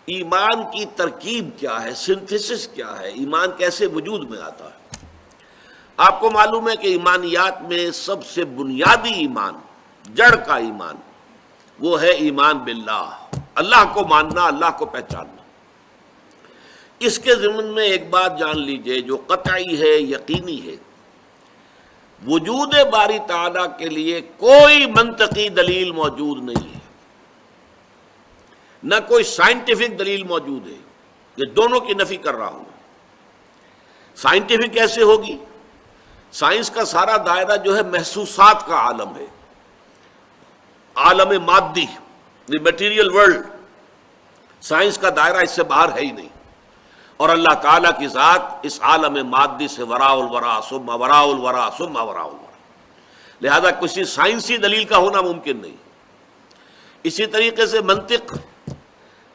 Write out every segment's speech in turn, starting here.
ایمان کی ترکیب کیا ہے، سنتھیسس کیا ہے، ایمان کیسے وجود میں آتا ہے۔ آپ کو معلوم ہے کہ ایمانیات میں سب سے بنیادی ایمان، جڑ کا ایمان، وہ ہے ایمان باللہ، اللہ کو ماننا، اللہ کو پہچاننا۔ اس کے ضمن میں ایک بات جان لیجئے جو قطعی ہے، یقینی ہے، وجود باری تعالیٰ کے لیے کوئی منطقی دلیل موجود نہیں ہے، نہ کوئی سائنٹیفک دلیل موجود ہے۔ یہ دونوں کی نفی کر رہا ہوں۔ سائنٹیفک کیسے ہوگی؟ سائنس کا سارا دائرہ جو ہے محسوسات کا عالم ہے، عالم مادی، دی میٹیریل ورلڈ۔ سائنس کا دائرہ اس سے باہر ہے ہی نہیں، اور اللہ تعالیٰ کی ذات اس عالم مادی سے وراء الورا ثم وراء الورا ثم وراء الورا، لہذا کسی سائنسی دلیل کا ہونا ممکن نہیں۔ اسی طریقے سے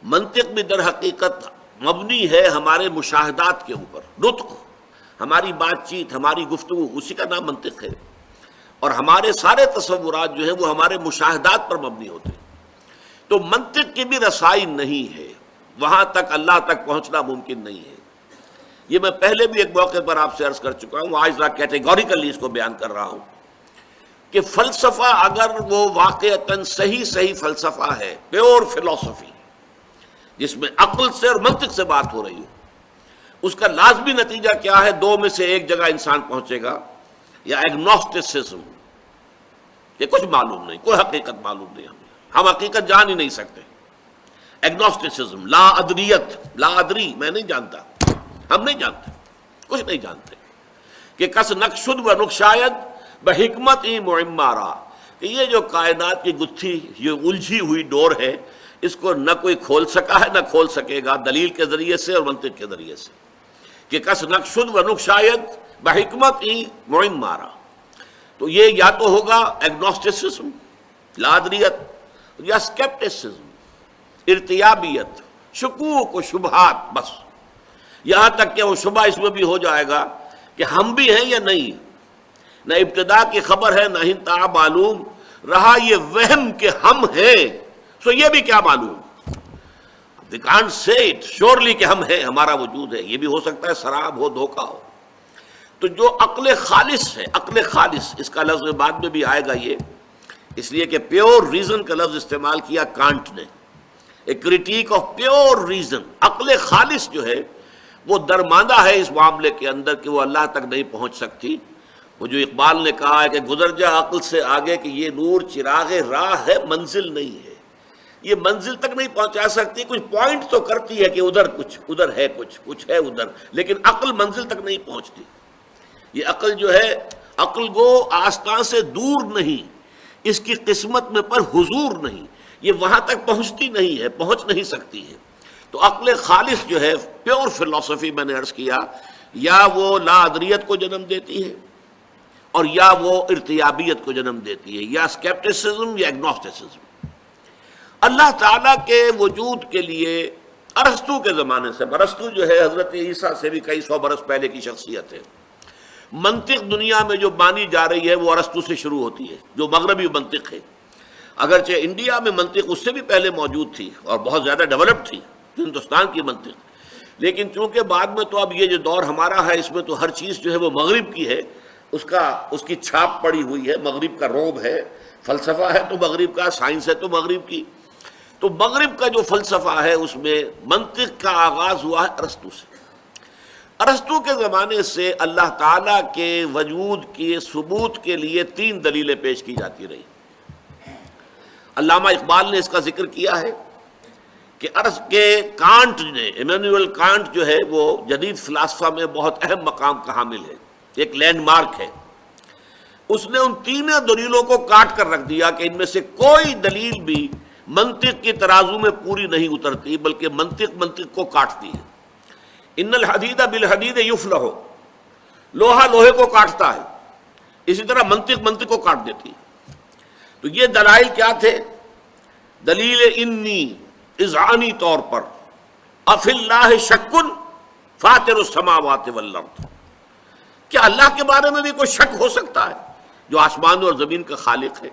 منطق بھی در حقیقت مبنی ہے ہمارے مشاہدات کے اوپر۔ نطق، ہماری بات چیت، ہماری گفتگو، اسی کا نام منطق ہے، اور ہمارے سارے تصورات جو ہیں وہ ہمارے مشاہدات پر مبنی ہوتے ہیں۔ تو منطق کی بھی رسائی نہیں ہے، وہاں تک اللہ تک پہنچنا ممکن نہیں ہے۔ یہ میں پہلے بھی ایک موقع پر آپ سے عرض کر چکا ہوں، آج ذرا کیٹیگوریکلی اس کو بیان کر رہا ہوں کہ فلسفہ اگر وہ واقعتاً صحیح فلسفہ ہے، پیور فلسفی، جس میں عقل سے اور منطق سے بات ہو رہی ہو، اس کا لازمی نتیجہ کیا ہے؟ دو میں سے ایک جگہ انسان پہنچے گا، یا ایگنوسٹسزم، کہ کچھ معلوم نہیں، کوئی حقیقت معلوم نہیں، ہم حقیقت جان ہی نہیں سکتے۔ ایگنوسٹسزم، لا ادریت، لا ادری، میں نہیں جانتا، ہم نہیں جانتے، کچھ نہیں جانتے، کہ کس نقشد و نقشاید بحکمت معمارا، کہ یہ جو کائنات کی گتھی، یہ الجھی ہوئی ڈور ہے، اس کو نہ کوئی کھول سکا ہے نہ کھول سکے گا، دلیل کے ذریعے سے اور منطق کے ذریعے سے، کہ کس نقشد و نقشاید بحکمت معمارا۔ تو یہ یا تو ہوگا ایگنوسٹسزم، لا ادریت، یا اسکیپٹسزم، ارتیابیت، شکوک و شبہات، بس یہاں تک کہ وہ شبہ اس میں بھی ہو جائے گا کہ ہم بھی ہیں یا نہیں، نہ ابتدا کی خبر ہے نہ انتہا معلوم، رہا یہ وہم کہ ہم ہیں، سو یہ بھی کیا معلوم، they can't say it surely کہ ہم ہیں، ہمارا وجود ہے، یہ بھی ہو سکتا ہے سراب ہو، دھوکہ ہو۔ تو جو عقل خالص ہے، عقل خالص، اس کا لفظ بعد میں بھی آئے گا، یہ اس لیے کہ پیور ریزن کا لفظ استعمال کیا کانٹ نے، ایک کریٹیک آف پیور ریزن۔ عقل خالص جو ہے وہ درماندہ ہے اس معاملے کے اندر کہ وہ اللہ تک نہیں پہنچ سکتی۔ وہ جو اقبال نے کہا ہے کہ گزر جا عقل سے آگے کہ یہ نور چراغ راہ ہے، منزل نہیں ہے، یہ منزل تک نہیں پہنچا سکتی، کچھ پوائنٹ تو کرتی ہے کہ ادھر کچھ، ادھر ہے کچھ ہے ادھر، لیکن عقل منزل تک نہیں پہنچتی۔ یہ عقل جو ہے، عقل گو آستان سے دور نہیں، اس کی قسمت میں پر حضور نہیں، یہ وہاں تک پہنچتی نہیں ہے، پہنچ نہیں سکتی ہے۔ تو عقل خالص جو ہے، پیور فلسفی، میں نے عرض کیا، یا وہ لا ادریت کو جنم دیتی ہے، اور یا وہ ارتیابیت کو جنم دیتی ہے، یا اسکیپٹسزم یا ایگنوسٹسزم۔ اللہ تعالیٰ کے وجود کے لیے ارسطو کے زمانے سے، ارسطو جو ہے حضرت عیسیٰ سے بھی کئی سو برس پہلے کی شخصیت ہے، منطق دنیا میں جو مانی جا رہی ہے وہ ارسطو سے شروع ہوتی ہے، جو مغربی منطق ہے۔ اگرچہ انڈیا میں منطق اس سے بھی پہلے موجود تھی اور بہت زیادہ ڈیولپ تھی، ہندوستان کی منطق، لیکن چونکہ بعد میں تو اب یہ جو دور ہمارا ہے، اس میں تو ہر چیز جو ہے وہ مغرب کی ہے، اس کی چھاپ پڑی ہوئی ہے، مغرب کا روب ہے، فلسفہ ہے تو مغرب کا، سائنس ہے تو مغرب کی۔ تو مغرب کا جو فلسفہ ہے اس میں منطق کا آغاز ہوا ہے ارسطو سے۔ ارسطو کے زمانے سے اللہ تعالیٰ کے وجود کے ثبوت کے لیے 3 دلیلیں پیش کی جاتی رہی۔ علامہ اقبال نے اس کا ذکر کیا ہے کہ کانٹ نے، ایمینوئل کانٹ جو ہے وہ جدید فلسفہ میں بہت اہم مقام کا حامل ہے، ایک لینڈ مارک ہے۔ اس نے ان 3 دلیلوں کو کاٹ کر رکھ دیا کہ ان میں سے کوئی دلیل بھی منطق کی ترازو میں پوری نہیں اترتی، بلکہ منطق کو کاٹتی ہے۔ ان الحدید بالحدید یفلح، لوہا لوہے کو کاٹتا ہے، اسی طرح منطق کو کاٹ دیتی ہے۔ تو یہ دلائل کیا تھے؟ دلیل انی، اذعانی طور پر، افی اللہ شک فاطر السماوات والارض، کیا اللہ کے بارے میں بھی کوئی شک ہو سکتا ہے جو آسمان اور زمین کا خالق ہے؟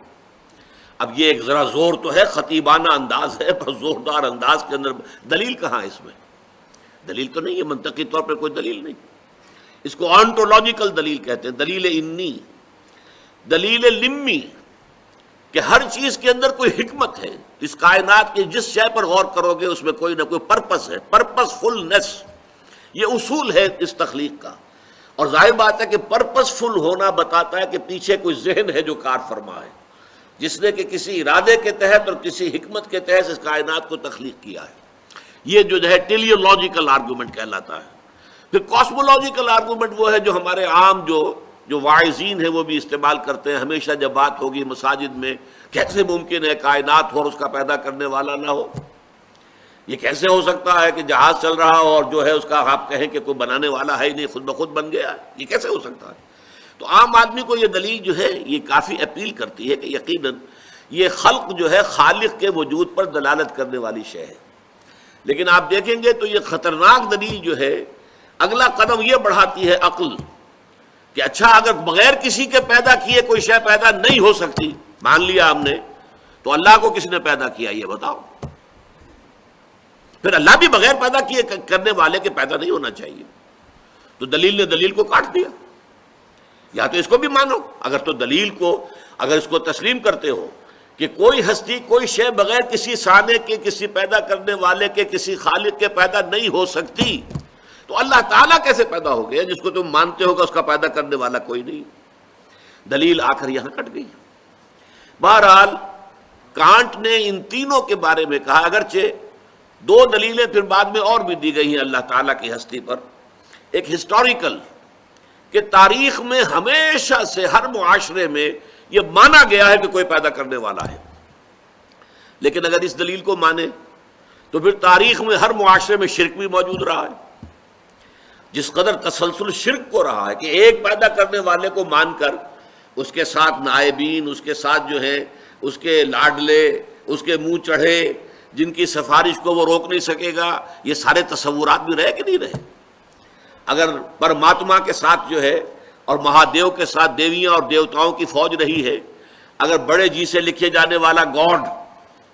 اب یہ ایک ذرا زور تو ہے، خطیبانہ انداز ہے، پر زوردار انداز کے اندر دلیل کہاں ہے اس میں؟ دلیل تو نہیں ہے، منطقی طور پر کوئی دلیل نہیں. اس کو آنٹولوجیکل دلیل کہتے ہیں، دلیل انی، دلیل لمی، کہ ہر چیز کے اندر کوئی حکمت ہے. اس کائنات کی جس شے پر غور کرو گے اس میں کوئی نہ کوئی پرپس ہے، پرپس فلنس، یہ اصول ہے اس تخلیق کا. اور ظاہر بات ہے کہ پرپس فل ہونا بتاتا ہے کہ پیچھے کوئی ذہن ہے جو کار فرما ہے، جس نے کہ کسی ارادے کے تحت اور کسی حکمت کے تحت اس کائنات کو تخلیق کیا ہے. یہ جو ہے ٹیلیولوجیکل آرگومنٹ کہلاتا ہے. پھر کاسمولوجیکل آرگومنٹ وہ ہے جو ہمارے عام جو واعظین ہیں وہ بھی استعمال کرتے ہیں ہمیشہ جب بات ہوگی مساجد میں. کیسے ممکن ہے کائنات ہو اور اس کا پیدا کرنے والا نہ ہو؟ یہ کیسے ہو سکتا ہے کہ جہاز چل رہا ہو اور جو ہے اس کا آپ کہیں کہ کوئی بنانے والا ہے ہی نہیں، خود بخود بن گیا ہے؟ یہ کیسے ہو سکتا ہے؟ تو عام آدمی کو یہ دلیل جو ہے یہ کافی اپیل کرتی ہے کہ یقیناً یہ خلق جو ہے خالق کے وجود پر دلالت کرنے والی شے ہے. لیکن آپ دیکھیں گے تو یہ خطرناک دلیل جو ہے اگلا قدم یہ بڑھاتی ہے عقل، کہ اچھا اگر بغیر کسی کے پیدا کیے کوئی شے پیدا نہیں ہو سکتی، مان لیا ہم نے، تو اللہ کو کس نے پیدا کیا یہ بتاؤ؟ پھر اللہ بھی بغیر پیدا کیے کرنے والے کے پیدا نہیں ہونا چاہیے. تو دلیل نے دلیل کو کاٹ دیا. یا تو اس کو بھی مانو، اگر تو دلیل کو اگر اس کو تسلیم کرتے ہو کہ کوئی ہستی کوئی شے بغیر کسی صانع کے، کسی پیدا کرنے والے کے، کسی خالق کے پیدا نہیں ہو سکتی، تو اللہ تعالیٰ کیسے پیدا ہو گیا جس کو تم مانتے ہو کہ اس کا پیدا کرنے والا کوئی نہیں؟ دلیل آخر یہاں کٹ گئی. بہرحال کانٹ نے ان تینوں کے بارے میں کہا، اگرچہ دو دلیلیں پھر بعد میں اور بھی دی گئی ہیں اللہ تعالیٰ کی ہستی پر. ایک ہسٹوریکل، کہ تاریخ میں ہمیشہ سے ہر معاشرے میں یہ مانا گیا ہے کہ کوئی پیدا کرنے والا ہے. لیکن اگر اس دلیل کو مانے تو پھر تاریخ میں ہر معاشرے میں شرک بھی موجود رہا ہے. جس قدر تسلسل شرک کو رہا ہے کہ ایک پیدا کرنے والے کو مان کر اس کے ساتھ نائبین، اس کے ساتھ جو ہے اس کے لاڈلے، اس کے منہ چڑھے، جن کی سفارش کو وہ روک نہیں سکے گا، یہ سارے تصورات بھی رہے کہ نہیں رہے؟ اگر پرماتما کے ساتھ جو ہے اور مہادیو کے ساتھ دیویاں اور دیوتاؤں کی فوج رہی ہے، اگر بڑے جی سے لکھے جانے والا گاڈ،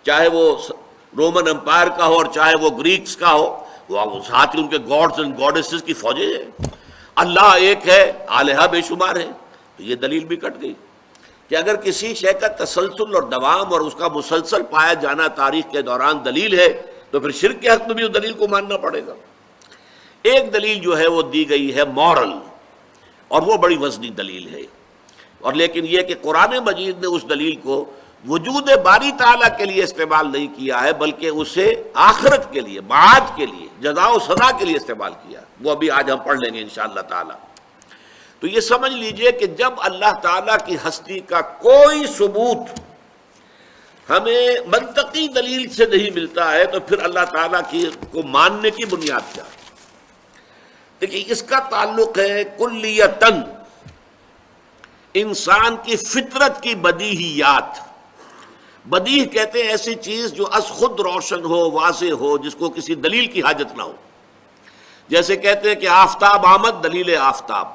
چاہے وہ رومن امپائر کا ہو اور چاہے وہ گریکس کا ہو، وہ ساتھ ہی ان کے گاڈز اینڈ گاڈیسز کی فوجیں ہیں. اللہ ایک ہے، آلہہ بے شمار ہیں. تو یہ دلیل بھی کٹ گئی کہ اگر کسی شے کا تسلسل اور دوام اور اس کا مسلسل پایا جانا تاریخ کے دوران دلیل ہے تو پھر شرک کے حق میں بھی اس دلیل کو ماننا پڑے گا. ایک دلیل جو ہے وہ دی گئی ہے مورل، اور وہ بڑی وزنی دلیل ہے. اور لیکن یہ کہ قرآن مجید نے اس دلیل کو وجود باری تعالیٰ کے لیے استعمال نہیں کیا ہے، بلکہ اسے آخرت کے لیے، معاد کے لیے، جزا و سزا کے لیے استعمال کیا. وہ ابھی آج ہم پڑھ لیں گے انشاءاللہ تعالیٰ. تو یہ سمجھ لیجئے کہ جب اللہ تعالیٰ کی ہستی کا کوئی ثبوت ہمیں منطقی دلیل سے نہیں ملتا ہے تو پھر اللہ تعالیٰ کو ماننے کی بنیاد کیا؟ دیکھیے اس کا تعلق ہے کلیتاً انسان کی فطرت کی بدیہیات. بدیہ کہتے ہیں ایسی چیز جو از خود روشن ہو، واضح ہو، جس کو کسی دلیل کی حاجت نہ ہو. جیسے کہتے ہیں کہ آفتاب آمد، دلیل آفتاب.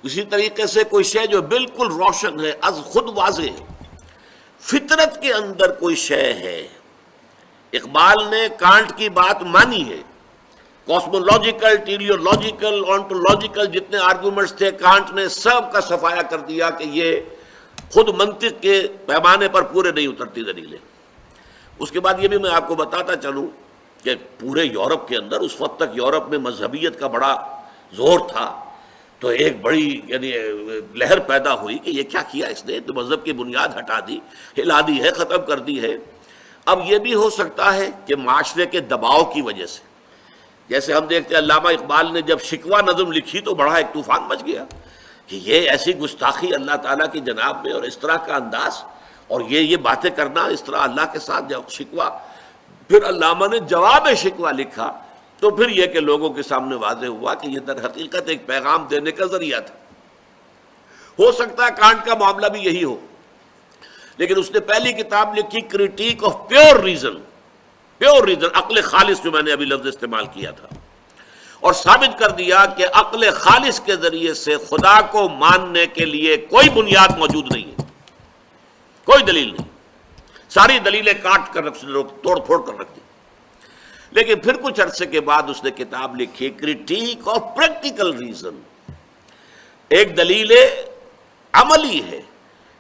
اسی طریقے سے کوئی شے جو بالکل روشن ہے، از خود واضح ہے. فطرت کے اندر کوئی شے ہے. اقبال نے کانٹ کی بات مانی ہے. کاسمولوجیکل، ٹیلیولوجیکل، آنٹولوجیکل جتنے آرگومنٹس تھے کانٹ نے سب کا صفایا کر دیا کہ یہ خود منطق کے پیمانے پر پورے نہیں اترتی دلیلیں. اس کے بعد یہ بھی میں آپ کو بتاتا چلوں کہ پورے یورپ کے اندر اس وقت تک یورپ میں مذہبیت کا بڑا زور تھا، تو ایک بڑی یعنی لہر پیدا ہوئی کہ یہ کیا کیا اس نے، تو مذہب کی بنیاد ہٹا دی، ہلا دی ہے، ختم کر دی ہے. اب یہ بھی ہو سکتا ہے کہ معاشرے کے دباؤ کی وجہ سے، جیسے ہم دیکھتے ہیں علامہ اقبال نے جب شکوہ نظم لکھی تو بڑا ایک طوفان مچ گیا کہ یہ ایسی گستاخی اللہ تعالیٰ کی جناب میں، اور اس طرح کا انداز، اور یہ باتیں کرنا اس طرح اللہ کے ساتھ جب شکوہ. پھر علامہ نے جواب شکوہ لکھا تو پھر یہ کہ لوگوں کے سامنے واضح ہوا کہ یہ در حقیقت ایک پیغام دینے کا ذریعہ تھا. ہو سکتا ہے کانٹ کا معاملہ بھی یہی ہو، لیکن اس نے پہلی کتاب لکھی critique of pure reason, pure reason, عقل خالص جو میں نے ابھی لفظ استعمال کیا تھا، اور ثابت کر دیا کہ عقل خالص کے ذریعے سے خدا کو ماننے کے لیے کوئی بنیاد موجود نہیں ہے. کوئی دلیل نہیں، ساری دلیلیں کاٹ کر توڑ پھوڑ کر رکھ دی۔ لیکن پھر کچھ عرصے کے بعد اس نے کتاب لکھی کرٹیک آف پریکٹیکل ریزن۔ ایک دلیل عملی ہے،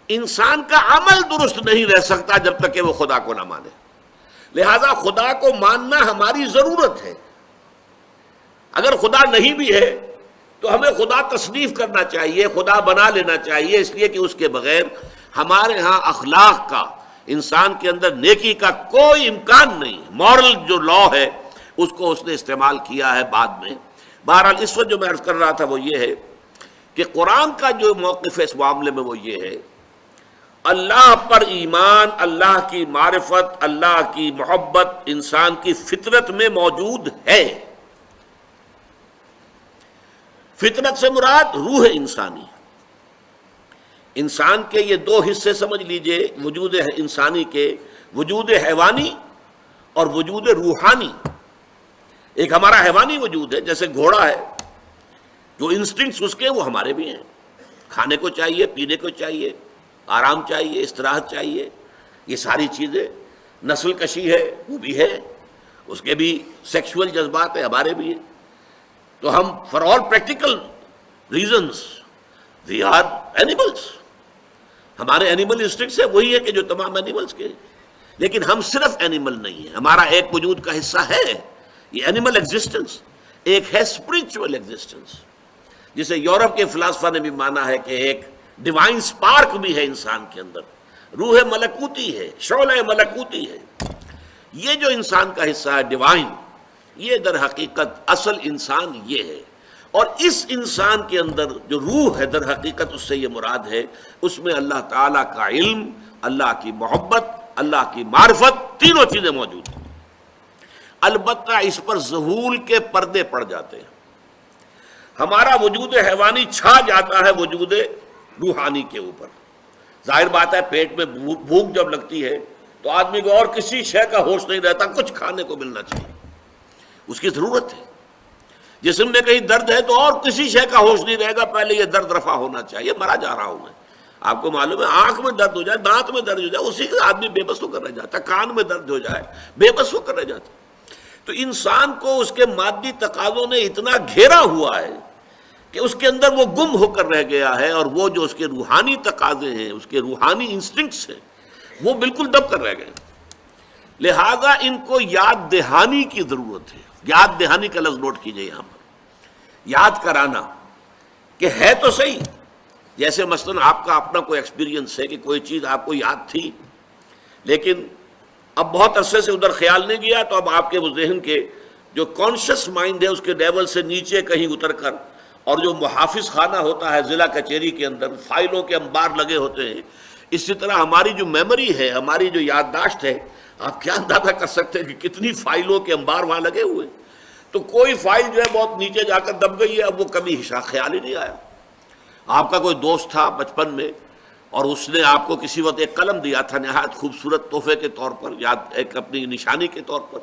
انسان کا عمل درست نہیں رہ سکتا جب تک کہ وہ خدا کو نہ مانے، لہذا خدا کو ماننا ہماری ضرورت ہے۔ اگر خدا نہیں بھی ہے تو ہمیں خدا تصنیف کرنا چاہیے، خدا بنا لینا چاہیے، اس لیے کہ اس کے بغیر ہمارے ہاں اخلاق کا، انسان کے اندر نیکی کا کوئی امکان نہیں۔ مورل جو لا ہے اس کو اس نے استعمال کیا ہے بعد میں۔ بہرحال اس وقت جو میں عرض کر رہا تھا وہ یہ ہے کہ قرآن کا جو موقف ہے اس معاملے میں وہ یہ ہے، اللہ پر ایمان، اللہ کی معرفت، اللہ کی محبت انسان کی فطرت میں موجود ہے۔ فطرت سے مراد روح انسانی، انسان کے یہ دو حصے سمجھ لیجئے وجود انسانی کے، وجود حیوانی اور وجود روحانی۔ ایک ہمارا حیوانی وجود ہے، جیسے گھوڑا ہے، جو انسٹنکٹس اس کے وہ ہمارے بھی ہیں، کھانے کو چاہیے، پینے کو چاہیے، آرام چاہیے، استراحت چاہیے، یہ ساری چیزیں، نسل کشی ہے وہ بھی ہے، اس کے بھی سیکشول جذبات ہیں، ہمارے بھی ہیں۔ تو ہم for all practical reasons we are animals, ہمارے اینیمل انسٹنکٹس ہے وہی ہے کہ جو تمام اینیملس کے، لیکن ہم صرف اینیمل نہیں ہیں، ہمارا ایک وجود کا حصہ ہے یہ اینیمل ایگزسٹنس، ایک ہے اسپرچول ایگزسٹنس، جسے یورپ کے فلاسفہ نے بھی مانا ہے کہ ایک ڈیوائن سپارک بھی ہے انسان کے اندر، روح ملکوتی ہے، شعلہ ملکوتی ہے۔ یہ جو انسان کا حصہ ہے ڈیوائن، یہ در حقیقت اصل انسان یہ ہے، اور اس انسان کے اندر جو روح ہے در حقیقت اس سے یہ مراد ہے، اس میں اللہ تعالیٰ کا علم، اللہ کی محبت، اللہ کی معرفت، تینوں چیزیں موجود ہیں۔ البتہ اس پر ظہول کے پردے پڑ جاتے ہیں، ہمارا وجود حیوانی چھا جاتا ہے وجود روحانی کے اوپر۔ ظاہر بات ہے پیٹ میں بھوک جب لگتی ہے تو آدمی کو اور کسی شے کا ہوش نہیں رہتا، کچھ کھانے کو ملنا چاہیے، اس کی ضرورت ہے۔ جسم میں کہیں درد ہے تو اور کسی شے کا ہوش نہیں رہے گا، پہلے یہ درد رفع ہونا چاہیے، مرا جا رہا ہوں میں۔ آپ کو معلوم ہے آنکھ میں درد ہو جائے، دانت میں درد ہو جائے، اسی سے آدمی بے بس ہو کر رہ جاتا ہے، کان میں درد ہو جائے بے بس ہو کر رہ جاتا ہے۔ تو انسان کو اس کے مادی تقاضوں نے اتنا گھیرا ہوا ہے کہ اس کے اندر وہ گم ہو کر رہ گیا ہے، اور وہ جو اس کے روحانی تقاضے ہیں، اس کے روحانی انسٹنکٹس ہیں، وہ بالکل دب کر رہ گئے۔ لہذا ان کو یاد دہانی کی ضرورت ہے۔ یاد دہانی کا لفظ نوٹ کیجئے یہاں پر، یاد کرانا کہ ہے تو صحیح، جیسے مثلا آپ کا اپنا کوئی ایکسپیرینس ہے کہ کوئی چیز آپ کو یاد تھی لیکن اب بہت عرصے سے ادھر خیال نہیں گیا، تو اب آپ کے وہ ذہن کے جو کانشس مائنڈ ہے اس کے لیول سے نیچے کہیں اتر کر، اور جو محافظ خانہ ہوتا ہے ضلع کچہری کے اندر فائلوں کے انبار لگے ہوتے ہیں، اسی طرح ہماری جو میموری ہے، ہماری جو یادداشت ہے، آپ کیا اندازہ کر سکتے ہیں کہ کتنی فائلوں کے انبار وہاں لگے ہوئے، تو کوئی فائل جو ہے بہت نیچے جا کر دب گئی ہے، اب وہ کبھی خیال ہی نہیں آیا۔ آپ کا کوئی دوست تھا بچپن میں اور اس نے آپ کو کسی وقت ایک قلم دیا تھا نہایت خوبصورت تحفے کے طور پر، یاد ایک اپنی نشانی کے طور پر،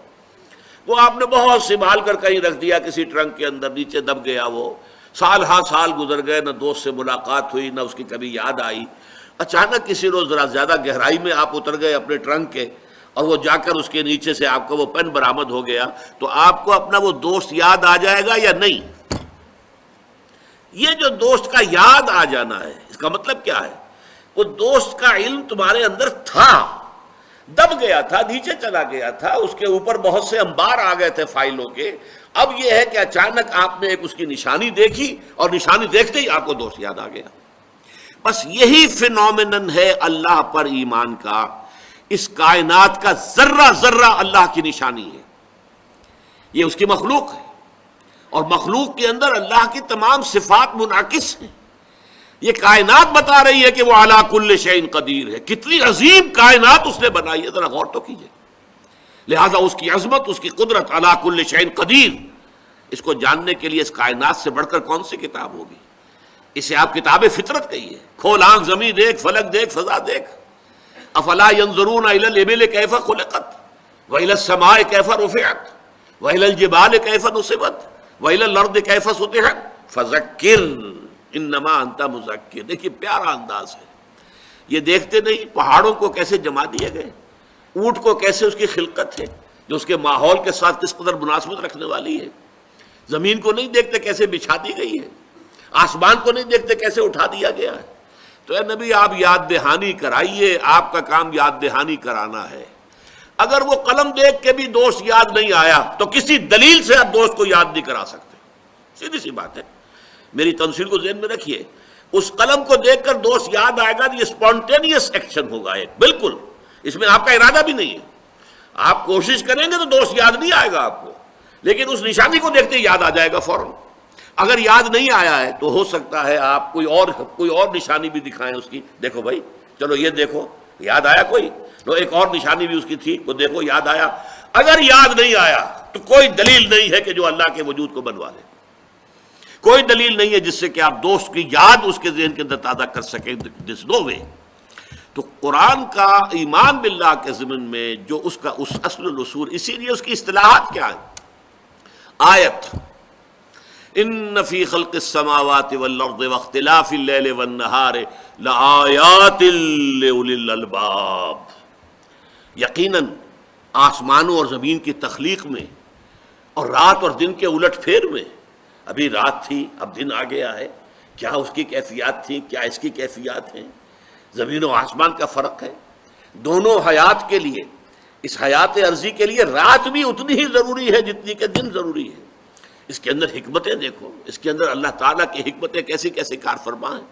وہ آپ نے بہت سنبھال کر کہیں رکھ دیا کسی ٹرنک کے اندر، نیچے دب گیا وہ، سال ہاں سال گزر گئے، نہ دوست سے ملاقات ہوئی، نہ اس کی کبھی یاد آئی۔ اچانک کسی روز ذرا زیادہ گہرائی میں آپ اتر گئے اپنے ٹرنک کے، اور وہ جا کر اس کے نیچے سے آپ کا وہ پین برآمد ہو گیا، تو آپ کو اپنا وہ دوست یاد آ جائے گا یا نہیں؟ یہ جو دوست کا یاد آ جانا ہے، اس کا مطلب کیا ہے؟ وہ دوست کا علم تمہارے اندر تھا، دب گیا تھا، نیچے چلا گیا تھا، اس کے اوپر بہت سے انبار آ گئے تھے فائلوں کے، اب یہ ہے کہ اچانک آپ نے ایک اس کی نشانی دیکھی، اور نشانی دیکھتے ہی آپ کو دوست یاد آ گیا۔ بس یہی فینومینن ہے اللہ پر ایمان کا، اس کائنات کا ذرہ ذرہ اللہ کی نشانی ہے، یہ اس کی مخلوق ہے، اور مخلوق کے اندر اللہ کی تمام صفات منعکس ہیں۔ یہ کائنات بتا رہی ہے کہ وہ علی کل شیء قدیر ہے، کتنی عظیم کائنات اس نے بنائی ہے، ذرا غور تو کیجئے۔ لہذا اس کی عظمت، اس کی قدرت، علی کل شیء قدیر، اس کو جاننے کے لیے اس کائنات سے بڑھ کر کون سی کتاب ہوگی؟ اسے آپ کتاب فطرت کہیے۔ کھول آنکھ، زمین دیکھ، فلک دیکھ، فضا دیکھ۔ افلا ينظرون الى الابل كيف خلقت والى السماء كيف رفعت والى الجبال كيف نصبت والى الارض كيف سطحت فذكر انما انت مذکر۔ دیکھیے پیارا انداز ہے، یہ دیکھتے نہیں پہاڑوں کو کیسے جما دیے گئے، اونٹ کو کیسے اس کی خلقت ہے جو اس کے ماحول کے ساتھ کس قدر مناسبت رکھنے والی ہے، زمین کو نہیں دیکھتے کیسے بچھا دی گئی ہے، آسمان کو نہیں دیکھتے کیسے اٹھا دیا گیا ہے۔ تو اے نبی آپ یاد دہانی کرائیے، آپ کا کام یاد دہانی کرانا ہے۔ اگر وہ قلم دیکھ کے بھی دوست یاد نہیں آیا تو کسی دلیل سے آپ دوست کو یاد نہیں کرا سکتے، سیدھی سی بات ہے۔ میری تنصیل کو ذہن میں رکھیے، اس قلم کو دیکھ کر دوست یاد آئے گا، یہ اسپونٹینیس ایکشن ہوگا ایک، بالکل اس میں آپ کا ارادہ بھی نہیں ہے۔ آپ کوشش کریں گے تو دوست یاد نہیں آئے گا آپ کو، لیکن اس نشانی کو دیکھتے ہی یاد آ جائے گا فوراً۔ اگر یاد نہیں آیا ہے تو ہو سکتا ہے آپ کوئی اور نشانی بھی دکھائیں اس کی، دیکھو بھائی چلو یہ دیکھو یاد آیا کوئی، تو ایک اور نشانی بھی اس کی تھی وہ دیکھو یاد آیا۔ اگر یاد نہیں آیا تو کوئی دلیل نہیں ہے کہ جو اللہ کے وجود کو بنوا لے، کوئی دلیل نہیں ہے جس سے کہ آپ دوست کی یاد اس کے ذہن کے اندر تازہ کر سکیں، دس نو وے۔ تو قرآن کا ایمان باللہ کے ضمن میں جو اس کا اس اصل الاصول، اسی لیے اس کی اصطلاحات کیا ہیں؟ آیت ان فی خلق السماوات والارض واختلاف اللیل والنہار لآیات لأولی الالباب، یقیناً آسمانوں اور زمین کی تخلیق میں اور رات اور دن کے الٹ پھیر میں، ابھی رات تھی اب دن آ گیا ہے، کیا اس کی کیفیات تھی، کیا اس کی کیفیات ہیں، زمین و آسمان کا فرق ہے۔ دونوں حیات کے لیے، اس حیات عرضی کے لیے رات بھی اتنی ہی ضروری ہے جتنی کہ دن ضروری ہے۔ اس کے اندر حکمتیں دیکھو، اس کے اندر اللہ تعالیٰ کی حکمتیں کیسی کیسی کار فرما ہیں۔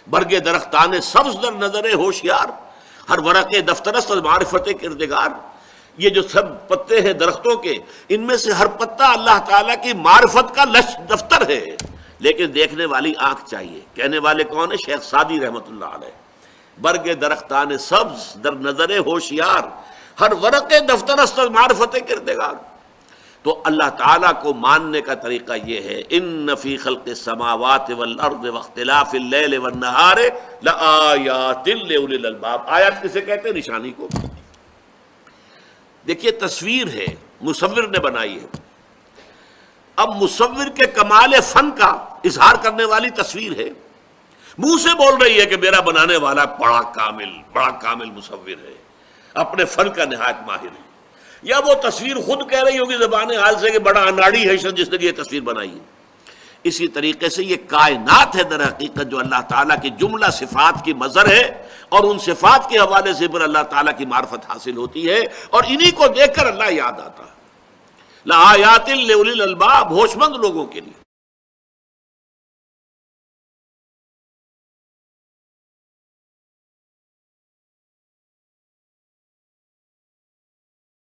برگ درختان سبز در نظر ہوشیار، ہر ورق دفترست معرفت کردگار، یہ جو سب پتے ہیں درختوں کے، ان میں سے ہر پتا اللہ تعالیٰ کی معرفت کا دفتر ہے، لیکن دیکھنے والی آنکھ چاہیے۔ کہنے والے کون ہیں؟ شیخ سعدی رحمۃ اللہ علیہ۔ برگ درختان سبز در نظر ہوشیار، ہر ورق دفترست معرفت کردگار۔ تو اللہ تعالیٰ کو ماننے کا طریقہ یہ ہے، ان فی خلق السماوات والارض واختلاف اللیل والنہار لآیات لأولی الالباب۔ آیات کسے کہتے ہیں؟ نشانی کو۔ دیکھیے تصویر ہے، مصور نے بنائی ہے، اب مصور کے کمال فن کا اظہار کرنے والی تصویر ہے، منہ سے بول رہی ہے کہ میرا بنانے والا بڑا کامل مصور ہے، اپنے فن کا نہایت ماہر ہے، یا وہ تصویر خود کہہ رہی ہوگی زبان حال سے کہ بڑا اناڑی ہے جس نے یہ تصویر بنائی ہے۔ اسی طریقے سے یہ کائنات ہے در حقیقت جو اللہ تعالیٰ کی جملہ صفات کی مظہر ہے، اور ان صفات کے حوالے سے پھر اللہ تعالیٰ کی معرفت حاصل ہوتی ہے، اور انہی کو دیکھ کر اللہ یاد آتا ہے۔ لآیات لأولی الالباب، ہوش مند لوگوں کے لیے۔